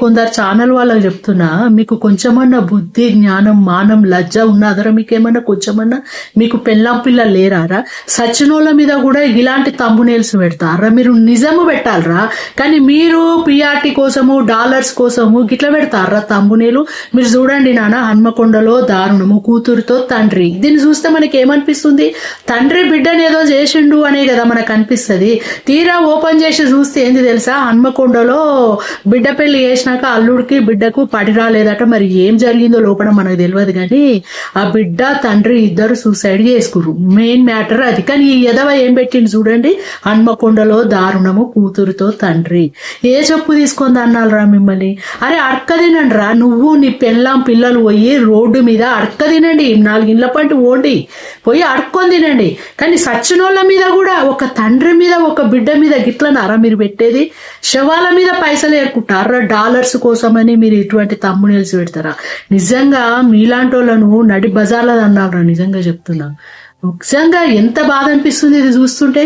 కొందరు ఛానల్ వాళ్ళకి చెప్తున్నా, మీకు కొంచెమన్నా బుద్ధి, జ్ఞానం, మానం, లజ్జ ఉన్నదరా? మీకేమన్నా కొంచెమన్నా? మీకు పెళ్ళాం పిల్లలు లేరారా? సచ్చినోళ్ళ మీద కూడా ఇలాంటి తంబునేల్స్ పెడతారా? మీరు నిజము పెట్టాలరా, కానీ మీరు పిఆర్టీ కోసము, డాలర్స్ కోసము గిట్లా పెడతారా తంబునేలు? మీరు చూడండి నాన్న, హన్మకొండలో దారుణము, కూతురుతో తండ్రి. దీన్ని చూస్తే మనకి ఏమనిపిస్తుంది? తండ్రి బిడ్డని ఏదో చేసిండు అనే కదా మనకు అనిపిస్తుంది. తీరా ఓపెన్ చేసి చూస్తే ఏంది తెలుసా? హన్మకొండలో బిడ్డ పెళ్లి చేసిన అల్లుడికి బిడ్డకు పడి రాలేదట. మరి ఏం జరిగిందో లోపల మనకు తెలియదు, కానీ ఆ బిడ్డ తండ్రి ఇద్దరు సూసైడ్ చేసుకురు. మెయిన్ మ్యాటర్ అది. కానీ ఈ ఎదవ ఏం పెట్టింది చూడండి, హన్మకొండలో దారుణము, కూతురుతో తండ్రి. ఏ చెప్పు తీసుకుంది అన్నారా మిమ్మల్ని? అరే అడక్క తినండి రా, నువ్వు నీ పెళ్ళాం పిల్లలు పోయి రోడ్డు మీద అడక్క తినండి, 4 ఇళ్ల పంటి ఓడి పోయి అడుక్కొని తినండి. కానీ సచ్చినోళ్ళ మీద కూడా, ఒక తండ్రి మీద, ఒక బిడ్డ మీద గిట్లనారా మీరు పెట్టేది? శవాల మీద పైసలు ఏరుకుంటారా డాలర్స్ కోసమని మీరు ఇటువంటి తమ్మునేల్స్ పెడతారా? నిజంగా మీలాంటి వాళ్ళను నడి బజార్లో అన్నారా? నిజంగా చెప్తున్నా, నిజంగా ఎంత బాధ అనిపిస్తుంది ఇది చూస్తుంటే.